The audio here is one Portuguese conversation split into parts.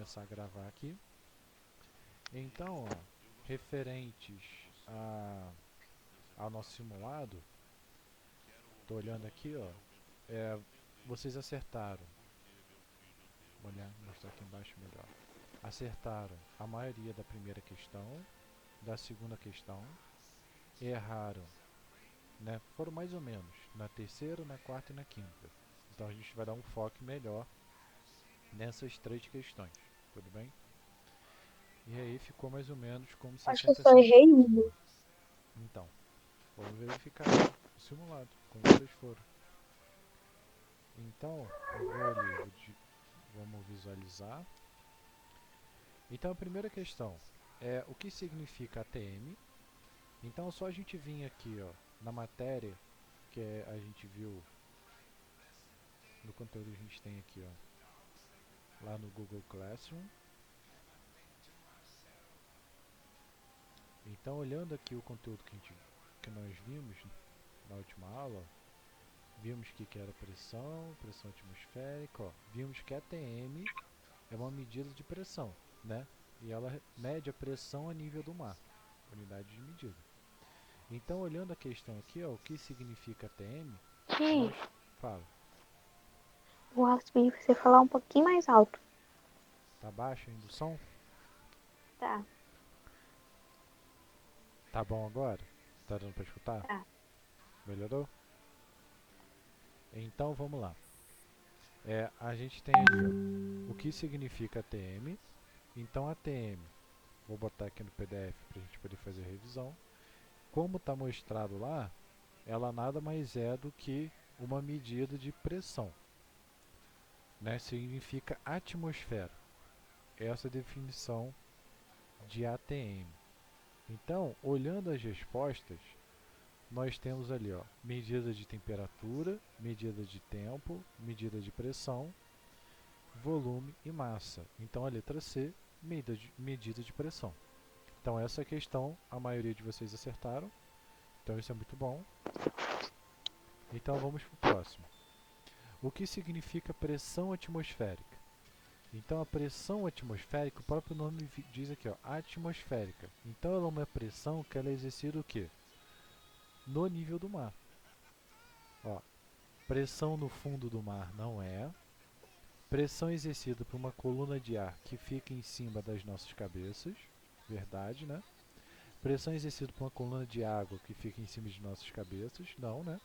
começar a gravar aqui. Então, ó, referentes ao nosso simulado, tô olhando aqui, ó, vocês acertaram. Vou olhar, mostrar aqui embaixo melhor. Acertaram a maioria da primeira questão, da segunda questão, erraram, né? Foram mais ou menos na terceira, na quarta e na quinta. Então a gente vai dar um foco melhor nessas três questões, tudo bem? E aí ficou mais ou menos como Acho que eu 60 só errei uma. Então, vamos verificar o simulado, como vocês foram. Então, eu vou ali, vamos visualizar. Então, a primeira questão é o que significa ATM. Então, só a gente vir aqui, ó, na matéria que a gente viu no conteúdo que a gente tem aqui, ó, lá no Google Classroom. Então, olhando aqui o conteúdo que nós vimos na última aula, vimos que era pressão atmosférica, ó, vimos que a ATM é uma medida de pressão, né? E ela mede a pressão a nível do mar, unidade de medida. Então, olhando a questão aqui, ó, o que significa ATM, Ei, nós fala, eu acho que você falar um pouquinho mais alto. tá baixo ainda o som? Tá, Tá bom agora? Tá dando para escutar? tá. Melhorou? Então, vamos lá. A gente tem ali, ó, o que significa ATM. Então, ATM, vou botar aqui no PDF para a gente poder fazer a revisão. Como está mostrado lá, ela nada mais é do que uma medida de pressão, né? Significa atmosfera. Essa é a definição de ATM. Então, olhando as respostas, nós temos ali, ó, medida de temperatura, medida de tempo, medida de pressão, volume e massa. Então, a letra C, medida de pressão. Então, essa questão a maioria de vocês acertaram. Então, isso é muito bom. Então, vamos para o próximo. O que significa pressão atmosférica? Então, a pressão atmosférica, o próprio nome diz aqui, ó, atmosférica. Então, ela é uma pressão que ela é exercida o quê? No nível do mar. Ó, pressão no fundo do mar não é. Pressão exercida por uma coluna de ar que fica em cima das nossas cabeças. Verdade, né? Pressão exercida por uma coluna de água que fica em cima de nossas cabeças. Não, né?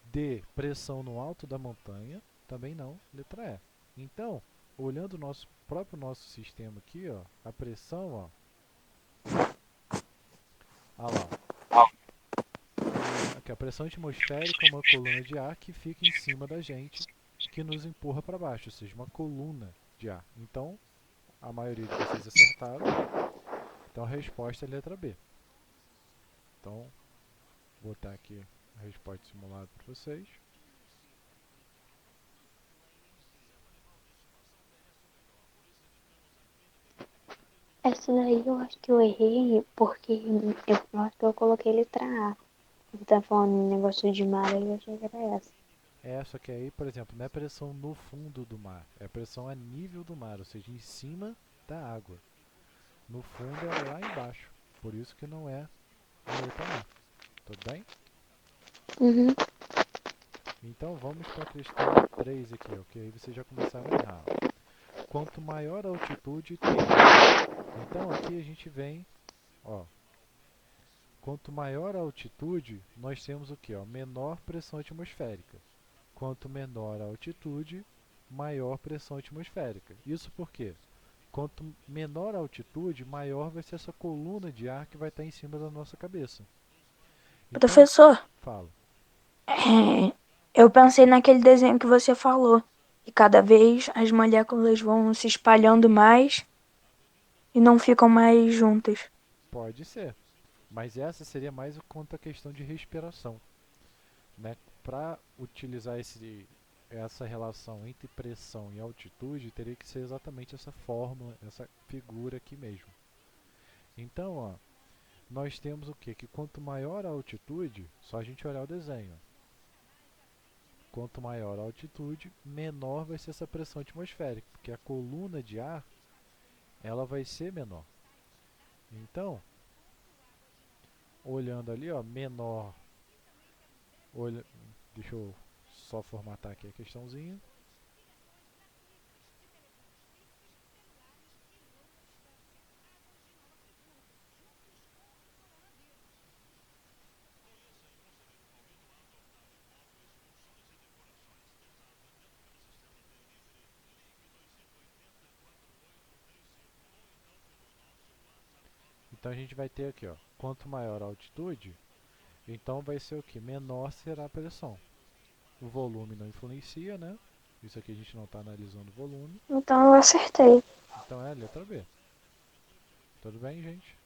D. Pressão no alto da montanha. Também não. Letra E. Então, olhando o nosso sistema aqui, ó, a pressão, ó, lá, aqui, a pressão atmosférica é uma coluna de ar que fica em cima da gente, que nos empurra para baixo, ou seja, uma coluna de ar. Então, a maioria de vocês acertaram. Então, a resposta é a letra B. Então, vou botar aqui a resposta simulada para vocês. Essa daí eu acho que eu errei porque eu acho que eu coloquei letra A. Ele tá falando negócio de mar, eu achei que era essa. Só que aí, por exemplo, não é pressão no fundo do mar, é pressão a nível do mar, ou seja, em cima da água. No fundo é lá embaixo, por isso que não é a letra A. Tudo bem? Uhum. Então vamos para a questão 3 aqui, ok? Aí vocês já começaram a errar. Quanto maior a altitude, tempo. Então aqui a gente vem, ó, quanto maior a altitude, nós temos o que? Menor pressão atmosférica. Quanto menor a altitude, maior pressão atmosférica. Isso por quê? Quanto menor a altitude, maior vai ser essa coluna de ar que vai estar em cima da nossa cabeça. Então, Professor, fala. eu pensei naquele desenho que você falou. E cada vez as moléculas vão se espalhando mais e não ficam mais juntas. Pode ser. Mas essa seria mais quanto a questão de respiração, né? Para utilizar essa relação entre pressão e altitude, teria que ser exatamente essa fórmula, essa figura aqui mesmo. Então, ó, nós temos o quê? Que quanto maior a altitude, só a gente olhar o desenho, quanto maior a altitude, menor vai ser essa pressão atmosférica, porque a coluna de ar ela vai ser menor. Então, olhando ali, ó, menor, olha, deixa eu só formatar aqui a questãozinha. Então a gente vai ter aqui, ó, quanto maior a altitude, então vai ser o que? Menor será a pressão. O volume não influencia, né? Isso aqui a gente não está analisando o volume. Então eu acertei. Então é a letra B. Tudo bem, gente?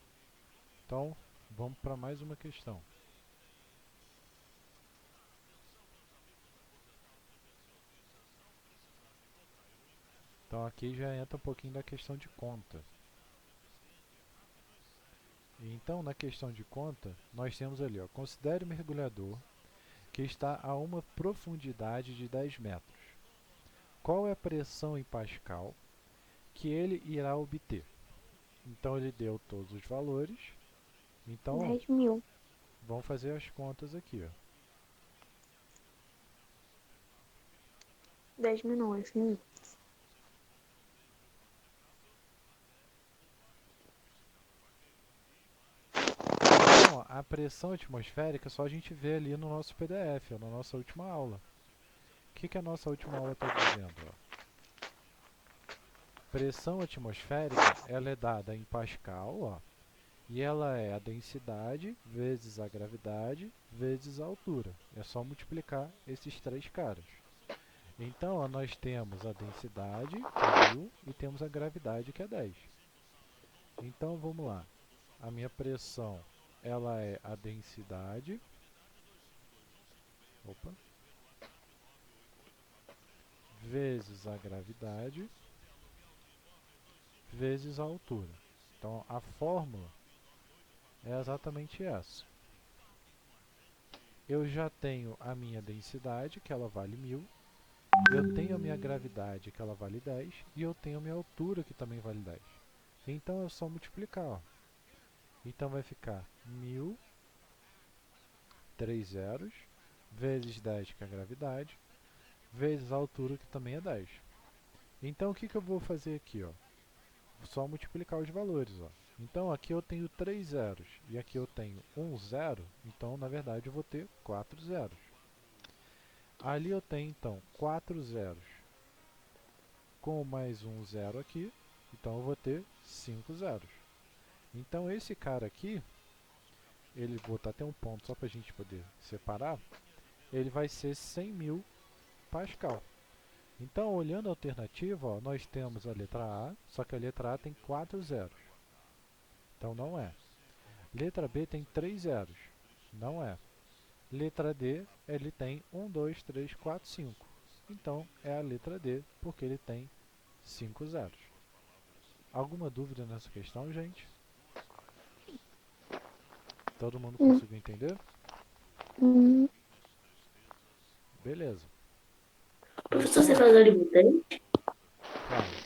Então, vamos para mais uma questão. Então aqui já entra um pouquinho da questão de conta. Então, na questão de conta, nós temos ali, ó, considere o mergulhador que está a uma profundidade de 10 metros. Qual é a pressão em Pascal que ele irá obter? Então, ele deu todos os valores. Então, 10.000. vamos fazer as contas aqui, ó. 10.000 não, 10.000. Então, ó, a pressão atmosférica só a gente vê ali no nosso PDF, ó, na nossa última aula. O que a nossa última aula está dizendo? Ó? Pressão atmosférica ela é dada em Pascal, ó, e ela é a densidade vezes a gravidade vezes a altura. É só multiplicar esses três caras. Então, ó, nós temos a densidade, que é 1000, e temos a gravidade, que é 10. Então, vamos lá. A minha pressão ela é a densidade. Opa, vezes a gravidade vezes a altura. Então a fórmula é exatamente essa. Eu já tenho a minha densidade, que ela vale 1000, eu tenho a minha gravidade, que ela vale 10, e eu tenho a minha altura, que também vale 10. Então é só multiplicar. Ó. Então vai ficar 1000, 3 zeros, vezes 10, que é a gravidade, vezes a altura, que também é 10. Então o que eu vou fazer aqui? Ó? Só multiplicar os valores. Ó. Então aqui eu tenho 3 zeros e aqui eu tenho 1 zero, então na verdade eu vou ter 4 zeros. Ali eu tenho então 4 zeros com mais um zero aqui, então eu vou ter 5 zeros. Então esse cara aqui, ele vou botar até um ponto só para a gente poder separar, ele vai ser 100.000 Pascal. Então olhando a alternativa, ó, nós temos a letra A, só que a letra A tem 4 zeros, então não é. Letra B tem 3 zeros. Não é. Letra D, ele tem 1, 2, 3, 4, 5. Então, é a letra D, porque ele tem 5 zeros. Alguma dúvida nessa questão, gente? Todo mundo Hum, conseguiu entender? hum. Beleza. Professor, você Então, faz alimutante? falo.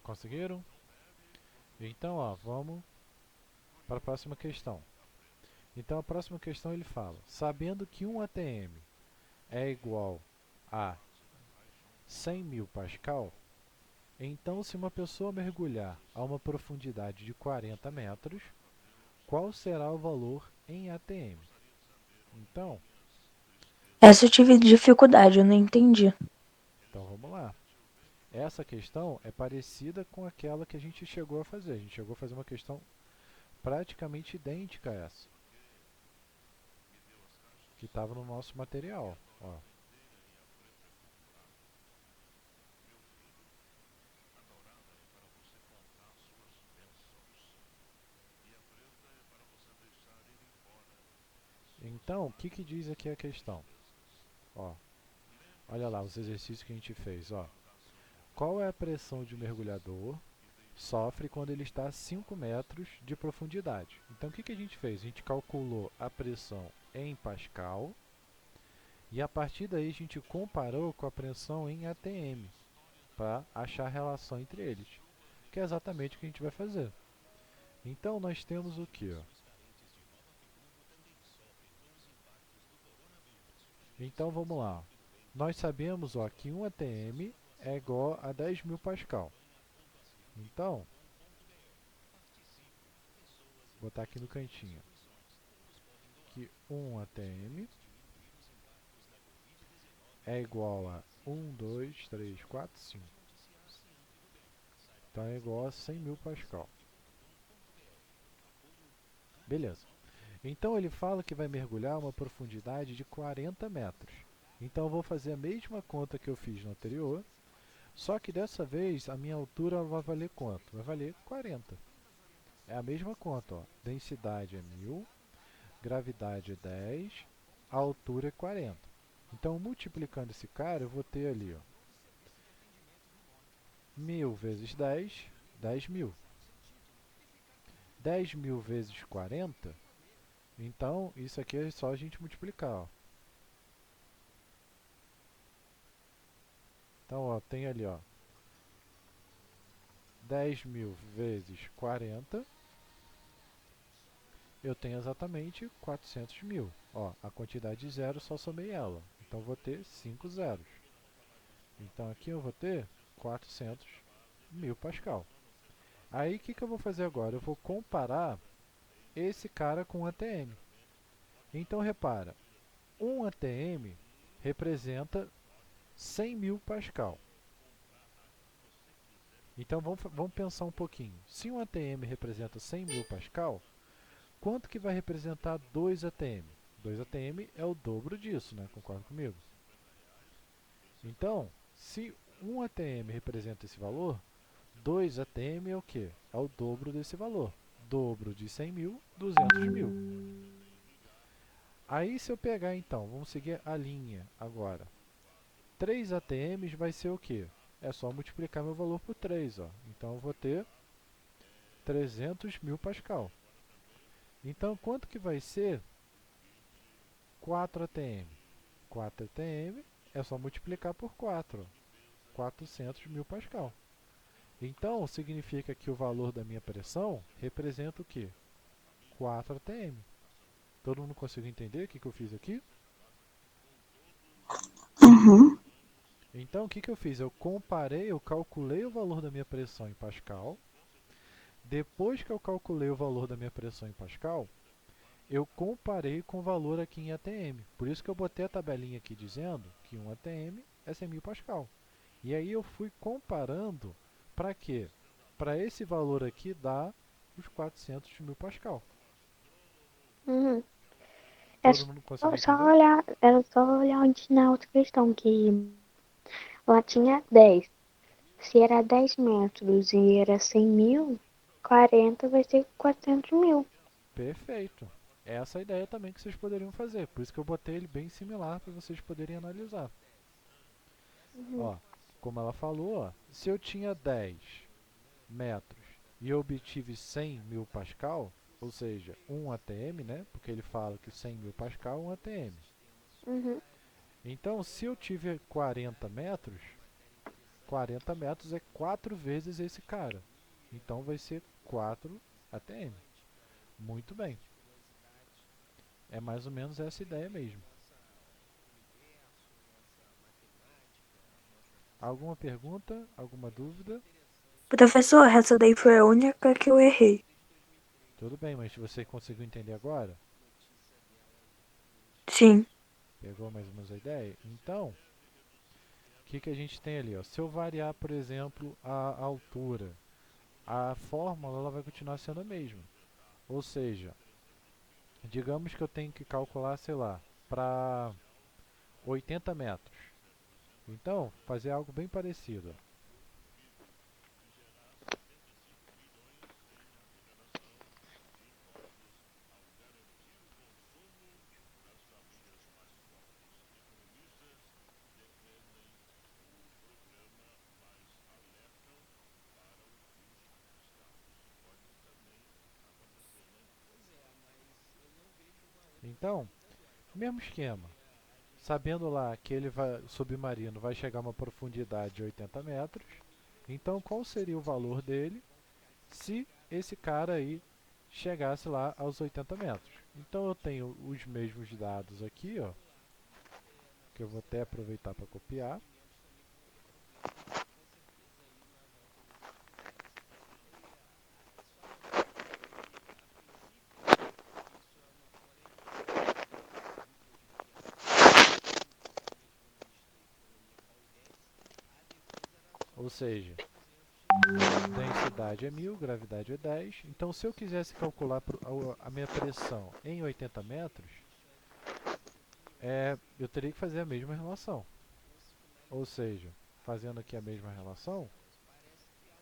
Conseguiram? Então, ó, vamos para a próxima questão. Então, a próxima questão ele fala: sabendo que um ATM é igual a 100.000 Pascal, então, se uma pessoa mergulhar a uma profundidade de 40 metros, qual será o valor em ATM? Então, Essa eu tive dificuldade, eu não entendi. vamos lá. Essa questão é parecida com aquela que a gente chegou a fazer. A gente chegou a fazer uma questão praticamente idêntica a essa, que estava no nosso material. Ó. Então, o que diz aqui a questão? Ó, olha lá os exercícios que a gente fez. Ó. Qual é a pressão de um mergulhador sofre quando ele está a 5 metros de profundidade? Então, o que a gente fez? A gente calculou a pressão em Pascal. E a partir daí a gente comparou com a pressão em ATM, para achar a relação entre eles, que é exatamente o que a gente vai fazer. Então nós temos o que? Então vamos lá. Nós sabemos que 1 atm é igual a 10.000 Pascal. Então, vou botar aqui no cantinho que 1 atm é igual a 1, 2, 3, 4, 5. Então é igual a 100.000 Pascal. Beleza. Então ele fala que vai mergulhar uma profundidade de 40 metros. Então eu vou fazer a mesma conta que eu fiz no anterior, só que dessa vez a minha altura vai valer quanto? Vai valer 40. É a mesma conta, ó. Densidade é 1000, gravidade é 10, a altura é 40. Então multiplicando esse cara eu vou ter ali, ó, 1000 vezes 10, 10.000. 10.000 vezes 40, então isso aqui é só a gente multiplicar, ó. Então, ó, tem ali, ó, 10.000 vezes 40, eu tenho exatamente 400.000. Ó, a quantidade de zero só somei ela, então vou ter 5 zeros. Então aqui eu vou ter 400.000 Pascal. Aí o que eu vou fazer agora? Eu vou comparar esse cara com um ATM. Então repara, um ATM representa 100.000 Pascal. Então vamos pensar um pouquinho. Se um ATM representa 100.000 Pascal, quanto que vai representar 2 ATM? 2 ATM é o dobro disso, né? Concorda comigo? Então, se um ATM representa esse valor, 2 ATM é o quê? É o dobro desse valor. Dobro de 100.000, 200.000. Aí se eu pegar então, vamos seguir a linha agora. 3 ATMs vai ser o quê? É só multiplicar meu valor por 3, ó. Então eu vou ter 300.000 Pascal. Então quanto que vai ser 4 ATM? 4 ATM é só multiplicar por 4, ó. 400.000 Pascal. Então significa que o valor da minha pressão representa o quê? 4 atm. Todo mundo conseguiu entender o que eu fiz aqui? Uhum. Então o que eu fiz? Eu comparei, eu calculei o valor da minha pressão em Pascal. Depois que eu calculei o valor da minha pressão em Pascal, eu comparei com o valor aqui em ATM. Por isso que eu botei a tabelinha aqui dizendo que 1 ATM é 100.000 Pascal. E aí eu fui comparando para quê? Para esse valor aqui dar os 400.000 Pascal. Uhum. É Todo mundo conseguiu só entender? olhar, era só olhar onde na outra questão, que lá tinha 10. Se era 10 metros e era 100.000, 40 vai ser 400.000. Perfeito. Essa é a ideia também que vocês poderiam fazer. Por isso que eu botei ele bem similar para vocês poderem analisar. Uhum. Ó, como ela falou, ó, se eu tinha 10 metros e eu obtive 100.000 Pascal, ou seja, 1 atm, né? Porque ele fala que 100.000 Pascal é 1 atm. Uhum. Então, se eu tiver 40 metros, 40 metros é 4 vezes esse cara. Então vai ser 4 atm. Muito bem. É mais ou menos essa ideia mesmo. Alguma pergunta? Alguma dúvida? Professor, essa daí foi a única que eu errei. Tudo bem, mas você conseguiu entender agora? Sim. Pegou mais ou menos a ideia? Então, o que a gente tem ali? Ó? Se eu variar, por exemplo, a altura, a fórmula ela vai continuar sendo a mesma. Ou seja, digamos que eu tenho que calcular, sei lá, para 80 metros. Então, fazer algo bem parecido. Ó. Então, Mesmo esquema. Sabendo lá que o submarino vai chegar a uma profundidade de 80 metros, então qual seria o valor dele se esse cara aí chegasse lá aos 80 metros? Então eu tenho os mesmos dados aqui, ó, que eu vou até aproveitar para copiar. Ou seja, densidade é 1000, gravidade é 10. Então, se eu quisesse calcular a minha pressão em 80 metros, eu teria que fazer a mesma relação. Ou seja, fazendo aqui a mesma relação,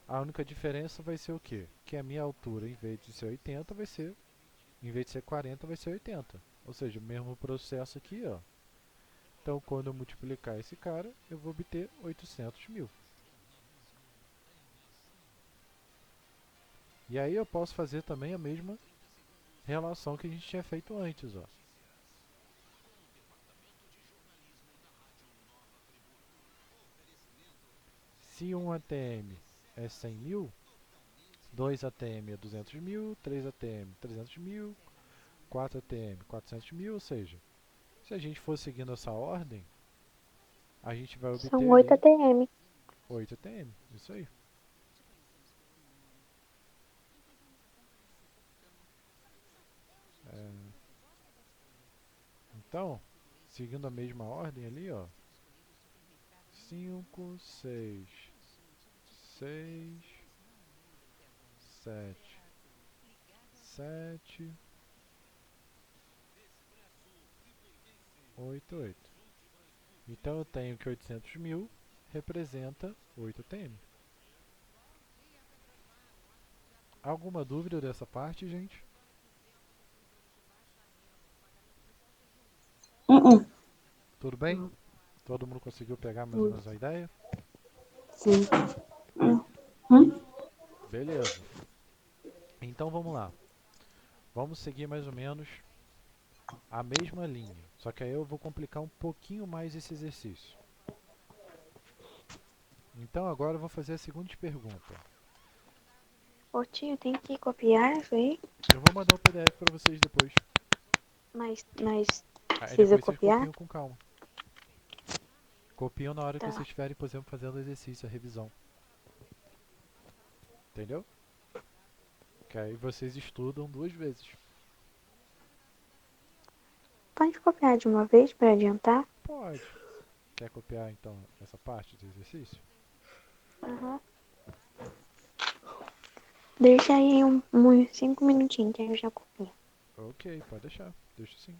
a única diferença vai ser o quê? Que a minha altura, em vez de ser 80, em vez de ser 40, vai ser 80. Ou seja, o mesmo processo aqui, ó. Então, quando eu multiplicar esse cara, eu vou obter 800 mil. E aí eu posso fazer também a mesma relação que a gente tinha feito antes, ó. Se um ATM é 100 mil, 2 ATM é 200 mil, 3 ATM 300 mil, 4 ATM 400 mil, ou seja, se a gente for seguindo essa ordem, a gente vai São obter 8 ali ATM. 8 ATM, isso aí. Então, seguindo a mesma ordem ali, ó, 5, 6, 6, 7, 7, 8, 8. Então eu tenho que 800 mil representa 8 ATM. Alguma dúvida dessa parte, gente? Uh-uh. Tudo bem? Todo mundo conseguiu pegar mais ou Sim. menos a ideia? Sim. Uhum. Beleza. Então vamos lá. Vamos seguir mais ou menos a mesma linha. Só que aí eu vou complicar um pouquinho mais esse exercício. Então agora eu vou fazer a seguinte pergunta. Ô tio, tem que copiar isso aí? Eu vou mandar o PDF para vocês depois. Mas Aí precisa depois vocês copiar? copiam com calma. Copiam na hora que Tá. vocês estiverem, por exemplo, fazendo o exercício, a revisão. Entendeu? Que aí vocês estudam 2 vezes. Pode copiar de uma vez para adiantar? Pode. Quer copiar então essa parte do exercício? Aham. Deixa aí uns 5 minutinhos que eu já copio. Ok, pode deixar. Deixa sim.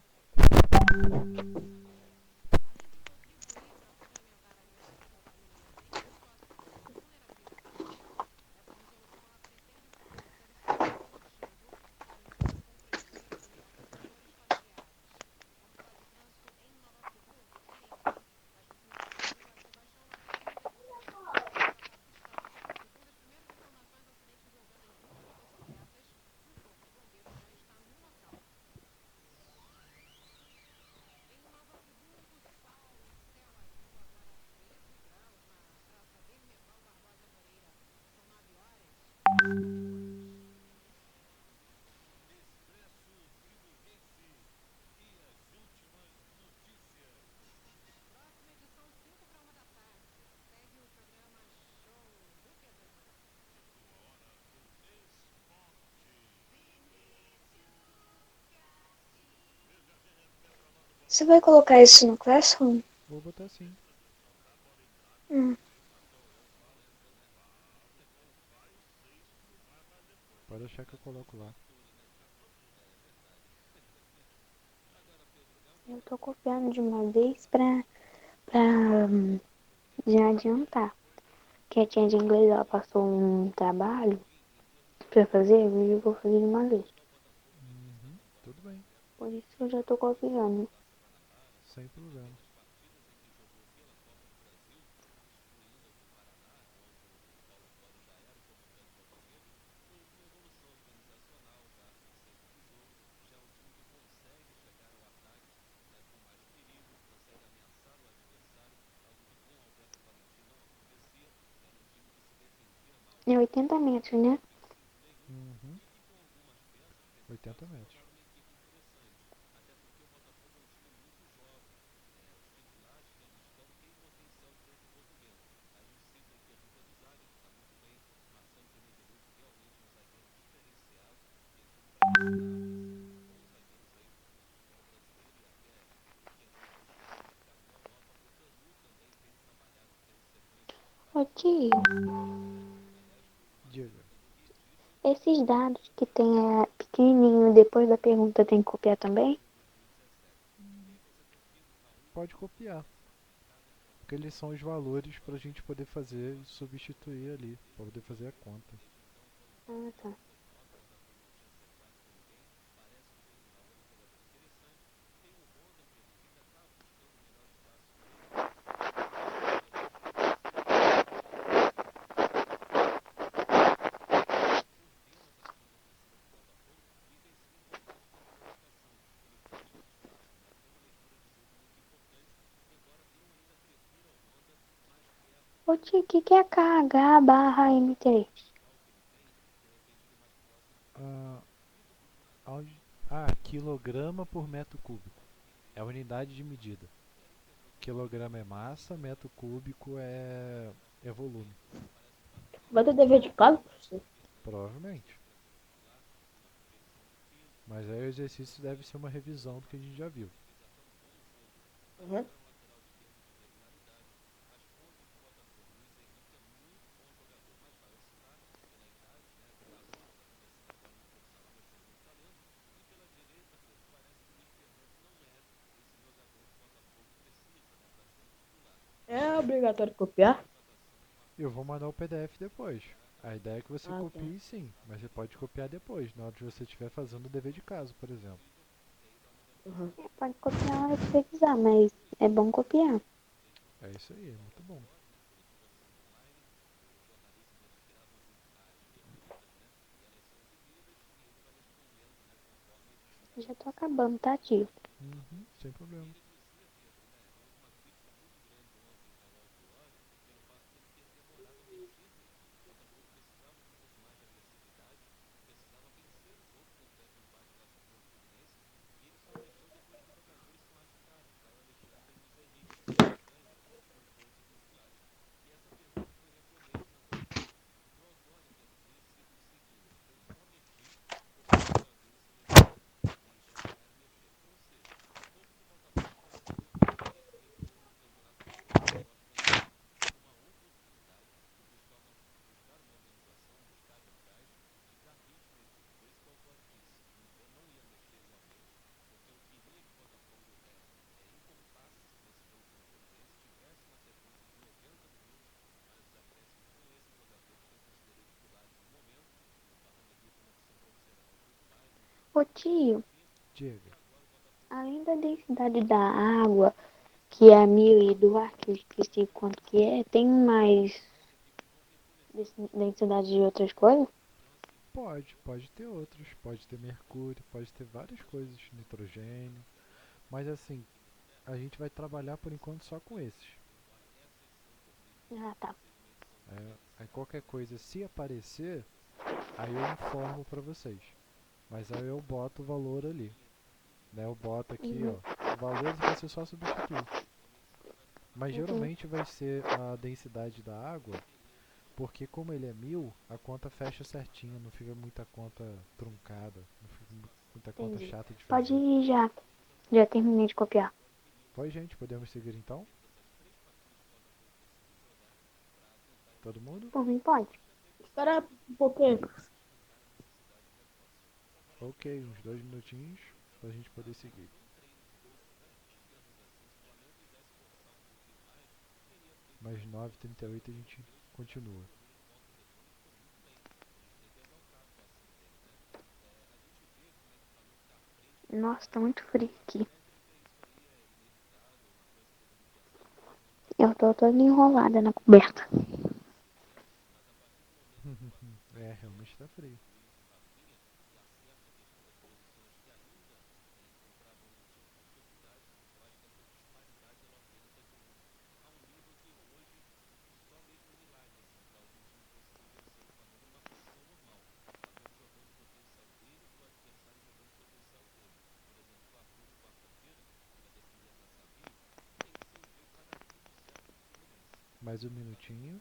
Você vai colocar isso no Classroom? Vou botar sim. Hum. Pode deixar que eu coloco lá. Eu tô copiando de uma vez pra já adiantar. Que a tia de inglês, ela passou um trabalho pra fazer, eu vou fazer de uma vez. Uhum, tudo bem. Por isso que eu já tô copiando. Sem problema. É 80 metros, né? Uhum. 80 metros. Ô tio, Diga. esses dados que tem pequenininho depois da pergunta tem que copiar também? Pode copiar. Porque eles são os valores para a gente poder fazer e substituir ali. Para poder fazer a conta. Ah, tá. Ô tio, o que é KH barra M3? Ah, quilograma por metro cúbico. É a unidade de medida. Quilograma é massa, metro cúbico é volume. Vai ter dever de casa, professor? Provavelmente. Mas aí o exercício deve ser uma revisão do que a gente já viu. Uhum. É obrigatório copiar? Eu vou mandar o PDF depois. A ideia é que você Ah, tá. copie sim, mas você pode copiar depois, na hora de você estiver fazendo o dever de casa, por exemplo. É, pode copiar na hora de revisar, mas é bom copiar. É isso aí, é muito bom. Já tô acabando, tá, tio? Uhum, sem problema. Ô tio, Diga. além da densidade da água, que é a mil e do ar, que eu esqueci quanto que é, tem mais densidade de outras coisas? Pode ter outros. Pode ter mercúrio, pode ter várias coisas, nitrogênio. Mas assim, a gente vai trabalhar por enquanto só com esses. Ah, tá. Aí qualquer coisa, se aparecer, aí eu informo pra vocês. Mas aí eu boto o valor ali. Né? Eu boto aqui, Uhum, ó. O valor você só substitui. Mas uhum, geralmente vai ser a densidade da água, porque como ele é 1000, a conta fecha certinho, não fica muita conta truncada, não fica muita conta entendi. chata de Pode fazer. ir já. Já terminei de copiar. Pois, gente, podemos seguir então? Todo mundo? Por mim, pode. Espera um pouquinho. Ok, uns 2 minutinhos pra gente poder seguir. Mais 9h38 a gente continua. Nossa, tá muito frio aqui. Eu tô toda enrolada na coberta. É, realmente tá frio. Mais um minutinho.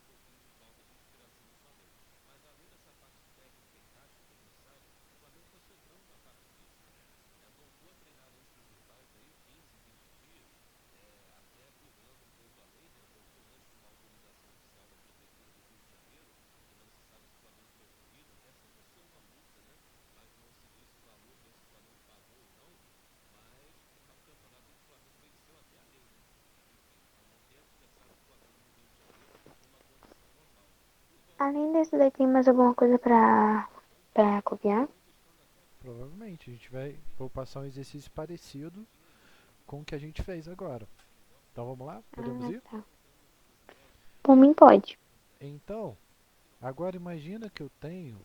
Além desse daí, tem mais alguma coisa pra copiar? Provavelmente, vou passar um exercício parecido com o que a gente fez agora. Então vamos lá? Podemos Ah, ir? tá. Por mim pode. Então, agora imagina que eu tenho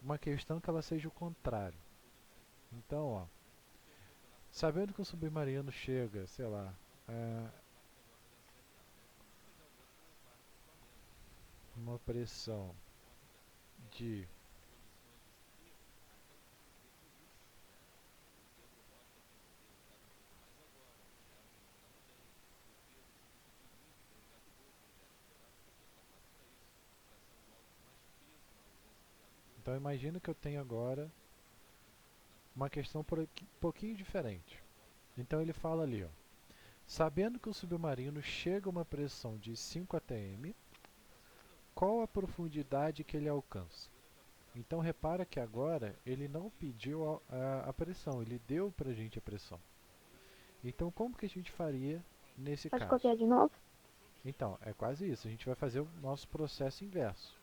uma questão que ela seja o contrário. Então, ó, sabendo que um submarino chega, sei lá, a uma pressão de Então imagina que eu tenho agora uma questão pouquinho diferente. Então ele fala ali, ó, sabendo que o submarino chega a uma pressão de 5 atm, qual a profundidade que ele alcança? Então repara que agora ele não pediu a pressão, ele deu pra gente a pressão. Então como que a gente faria nesse Pode caso? copiar de novo? Então, é quase isso, a gente vai fazer o nosso processo inverso.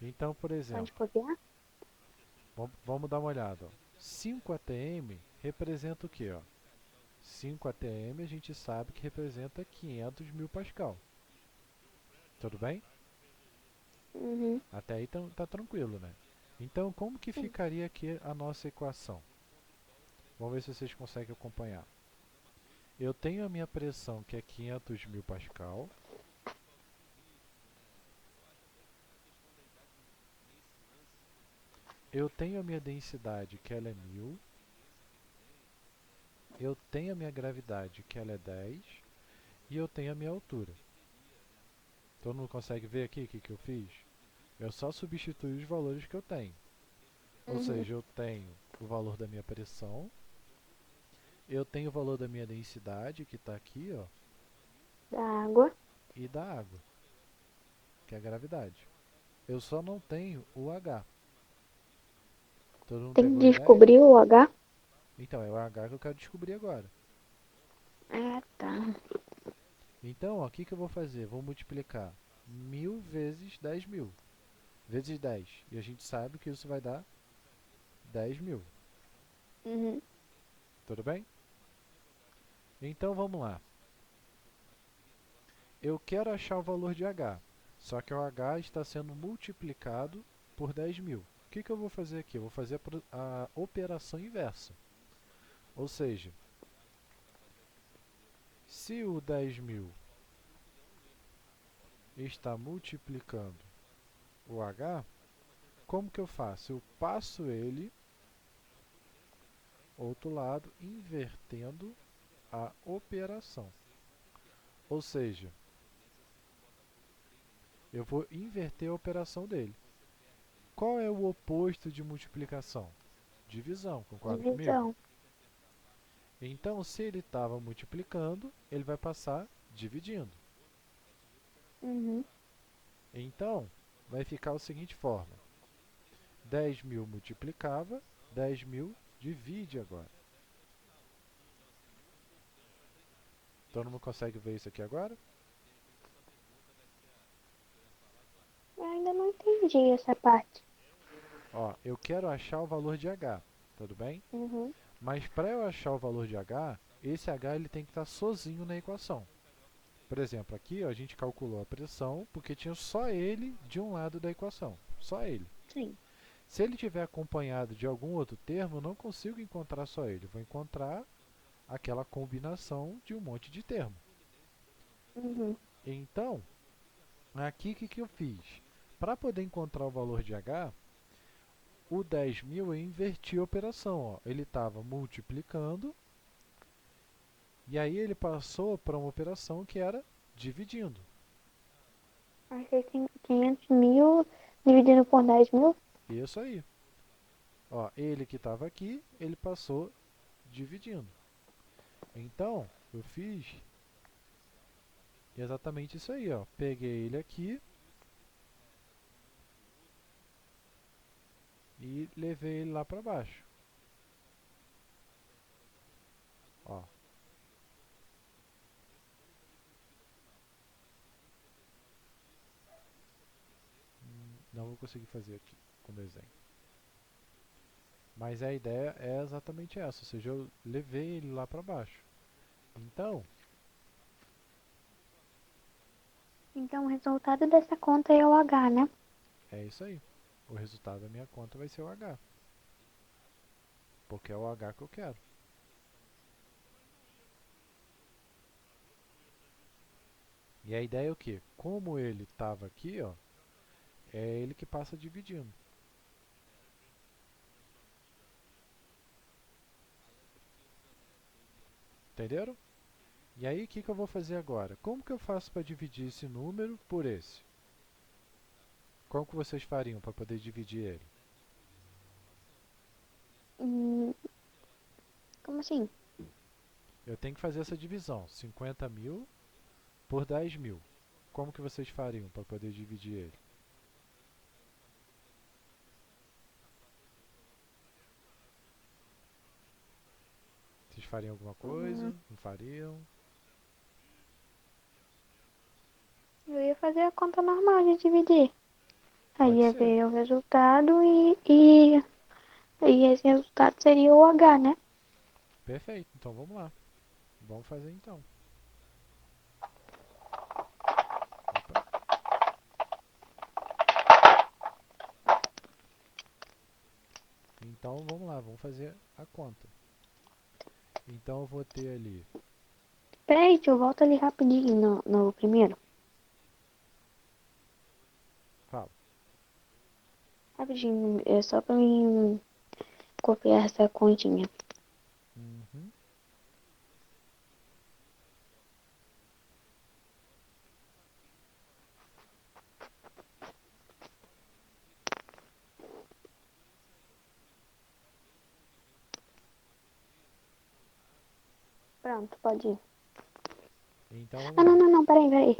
Então, por Pode exemplo, copiar? vamos dar uma olhada. Ó. 5 atm representa o quê? Ó? 5 atm a gente sabe que representa 500 mil pascal. Tudo bem? Uhum. Até aí tá tranquilo, né? Então, como que Sim. ficaria aqui a nossa equação? Vamos ver se vocês conseguem acompanhar. Eu tenho a minha pressão, que é 500 mil pascal. Eu tenho a minha densidade, que ela é 1000. Eu tenho a minha gravidade, que ela é 10. E eu tenho a minha altura. Todo mundo consegue ver aqui o que eu fiz? Eu só substituí os valores que eu tenho. Ou Uhum. seja, eu tenho o valor da minha pressão, eu tenho o valor da minha densidade, que está aqui, ó, Da água. e da água, que é a gravidade. Eu só não tenho o H. Todo mundo Tem pegou que a ideia? descobrir o H. Então, é o H que eu quero descobrir agora. Ah, tá. Então, ó, o que eu vou fazer? Vou multiplicar 1000 vezes 10.000, vezes 10. E a gente sabe que isso vai dar 10.000. Uhum. Tudo bem? Então, vamos lá. Eu quero achar o valor de H, só que o H está sendo multiplicado por 10.000. O que eu vou fazer aqui? Eu vou fazer a operação inversa. Ou seja, se o 10.000 está multiplicando o H, como que eu faço? Eu passo ele, outro lado, invertendo a operação. Ou seja, eu vou inverter a operação dele. Qual é o oposto de multiplicação? Divisão, concorda comigo? Divisão. Então, se ele estava multiplicando, ele vai passar dividindo. Uhum. Então, vai ficar a seguinte forma. 10.000 multiplicava, 10.000 divide agora. Todo mundo consegue ver isso aqui agora? Eu ainda não entendi essa parte. Ó, eu quero achar o valor de H, tudo bem? Uhum. Mas para eu achar o valor de H, esse H ele tem que estar sozinho na equação. Por exemplo, aqui ó, a gente calculou a pressão porque tinha só ele de um lado da equação. Só ele. Sim. Se ele tiver acompanhado de algum outro termo, eu não consigo encontrar só ele. Eu vou encontrar aquela combinação de um monte de termo. Uhum. Então, aqui o que eu fiz? Para poder encontrar o valor de H, o 10.000 eu inverti a operação. Ó. Ele estava multiplicando e aí ele passou para uma operação que era dividindo. Achei que 500 mil dividido por 10 mil. Isso aí. Ó, ele que estava aqui, ele passou dividindo. Então, eu fiz exatamente isso aí, ó. Peguei ele aqui e levei ele lá para baixo. Ó, não vou conseguir fazer aqui com desenho. Mas a ideia é exatamente essa, ou seja, eu levei ele lá para baixo. Então, Então o resultado dessa conta é o H, né? é isso aí. O resultado da minha conta vai ser o H. Porque é o H que eu quero. E a ideia é o quê? Como ele estava aqui, ó, é ele que passa dividindo. Entenderam? E aí, o que eu vou fazer agora? Como que eu faço para dividir esse número por esse? Como que vocês fariam para poder dividir ele? Hum, como assim? Eu tenho que fazer essa divisão, 50 mil por 10 mil. Como que vocês fariam para poder dividir ele? Vocês fariam alguma coisa? Hum, Não fariam? eu ia fazer a conta normal de dividir. Aí Pode ia ser. ver o resultado e esse resultado seria o H, né? Perfeito. Então vamos lá. Vamos fazer então. Opa. Então vamos lá, vamos fazer a conta. Então eu vou ter ali. Peraí, deixa eu volto ali rapidinho no primeiro. Fala. Rapidinho, é só pra mim copiar essa continha. Uhum. Pronto, pode ir. Então Ah, vamos não, lá. não, não, peraí.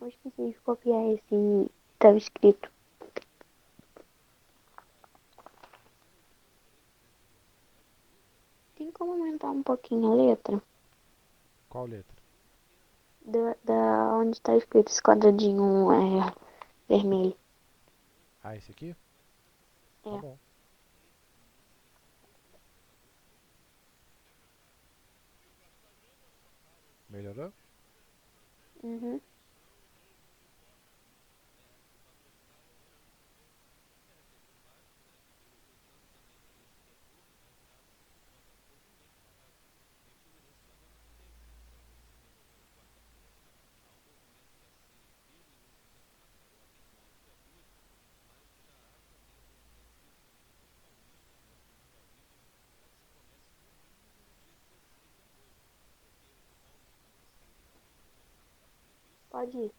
Eu esqueci de copiar esse que estava escrito. Tem como aumentar um pouquinho a letra? Qual letra? Da onde está escrito esse quadradinho vermelho. Ah, esse aqui? Tá É. bom. Melhorou? Uhum. Pode ir.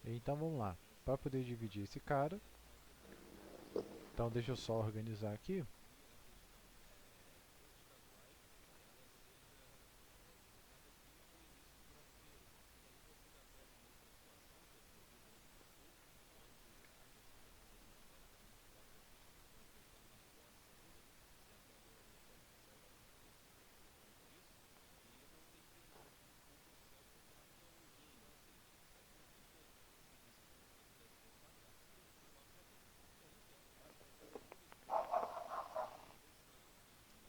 Então vamos lá. Para poder dividir esse cara, então deixa eu só organizar aqui.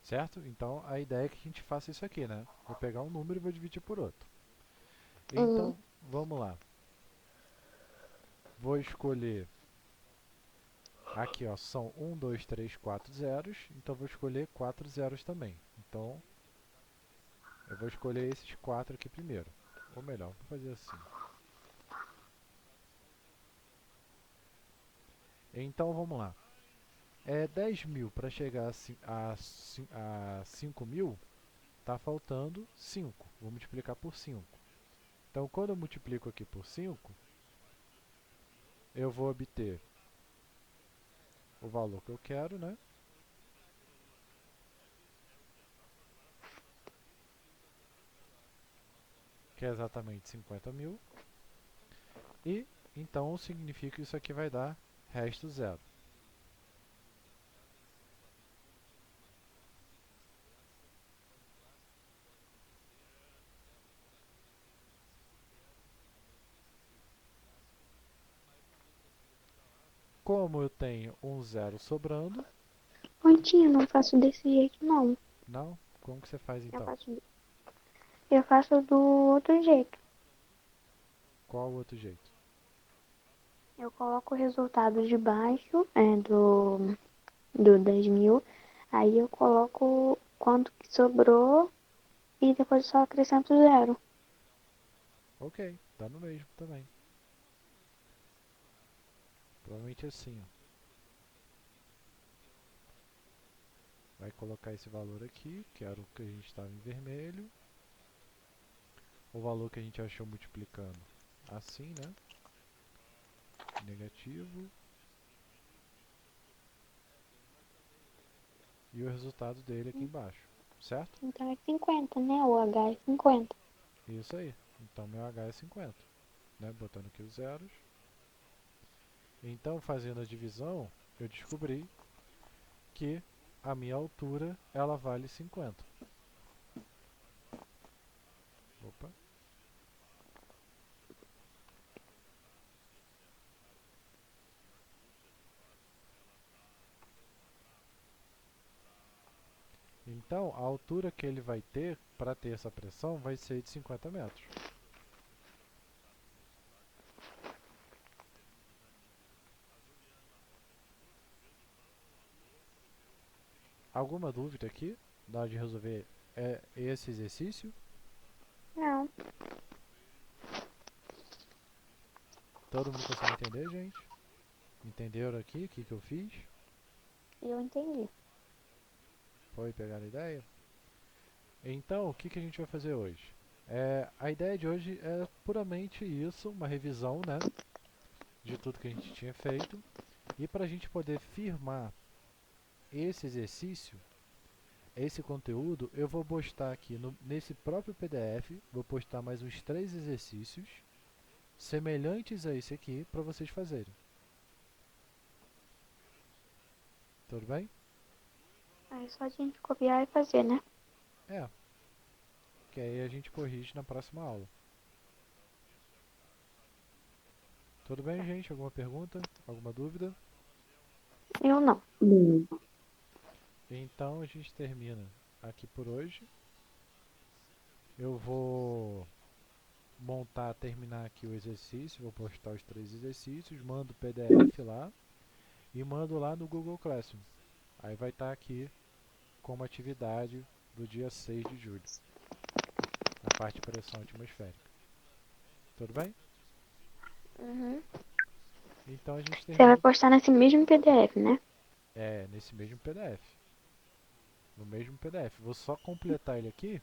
Certo? Então a ideia é que a gente faça isso aqui, né? Vou pegar um número e vou dividir por outro. Uhum. Então, vamos lá. Vou escolher aqui, ó, são 1, 2, 3, 4 zeros, então vou escolher 4 zeros também. Então, eu vou escolher esses 4 aqui primeiro. Ou melhor, vou fazer assim. Então, vamos lá. 10 mil para chegar a 5 mil, tá faltando 5. Vou multiplicar por 5. Então, quando eu multiplico aqui por 5, eu vou obter o valor que eu quero, né? Que é exatamente 50 mil. E, então, significa que isso aqui vai dar resto zero. Como eu tenho um zero sobrando, Pontinho, não faço desse jeito, não. não? Como que você faz Eu então? faço, eu faço do outro jeito. Qual o outro jeito? Eu coloco o resultado de baixo do 10 mil. Aí eu coloco quanto que sobrou e depois só acrescento zero. Ok, dá no mesmo também. Provavelmente assim, ó. Vai colocar esse valor aqui, que era o que a gente estava em vermelho. O valor que a gente achou multiplicando assim, né? Negativo. E o resultado dele aqui embaixo, certo? Então é 50, né? O H é 50. Isso aí. Então meu H é 50, né? Botando aqui os zeros. Então, fazendo a divisão, eu descobri que a minha altura, ela vale 50. Opa. Então, a altura que ele vai ter para ter essa pressão vai ser de 50 metros. Alguma dúvida aqui na hora de resolver esse exercício? Não, Todo mundo conseguiu entender, gente? Entenderam aqui o que eu fiz? eu entendi. Foi pegar a ideia? Então, o que a gente vai fazer hoje? A ideia de hoje é puramente isso, uma revisão, né, de tudo que a gente tinha feito. E para a gente poder firmar esse exercício, esse conteúdo, eu vou postar aqui nesse próprio PDF, vou postar mais uns 3 exercícios semelhantes a esse aqui para vocês fazerem. Tudo bem? Aí é só a gente copiar e fazer, né? É, que aí a gente corrige na próxima aula. Tudo bem, gente? Alguma pergunta? Alguma dúvida? Eu não. Então a gente termina aqui por hoje. Eu vou terminar aqui o exercício, vou postar os 3 exercícios, mando o PDF lá e mando lá no Google Classroom. Aí vai estar aqui como atividade do dia 6 de julho, a parte de pressão atmosférica. Tudo bem? Uhum. Então a gente Você vai termina postar nesse mesmo PDF, né? nesse mesmo PDF. No mesmo PDF. Vou só completar ele aqui,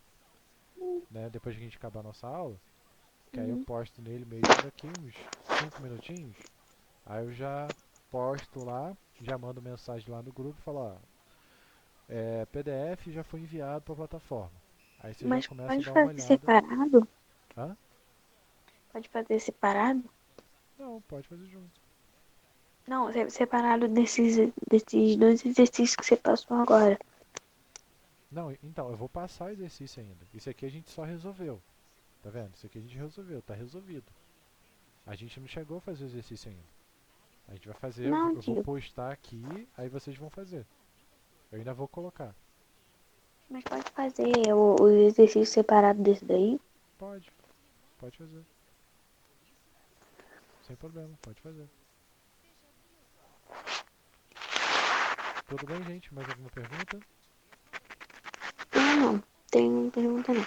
né, depois que a gente acabar a nossa aula, que aí eu Uhum. posto nele mesmo daqui uns 5 minutinhos. Aí eu já posto lá, já mando mensagem lá no grupo e falo, ó, PDF já foi enviado para a plataforma. Aí você já Mas começa a pode dar uma fazer olhada. separado? Hã? Pode fazer separado? Não, pode fazer junto. Não, separado desses dois exercícios que você passou agora. Não, então, eu vou passar o exercício ainda. Isso aqui a gente só resolveu. Tá vendo? Isso aqui a gente resolveu, tá resolvido. A gente não chegou a fazer o exercício ainda. A gente vai fazer, Não, eu vou tio. postar aqui, aí vocês vão fazer. Eu ainda vou colocar. Mas pode fazer o exercício separado desse daí? Pode, pode fazer. Sem problema, pode fazer. Tudo bem, gente? Mais alguma pergunta? Não, não. Tem pergunta não.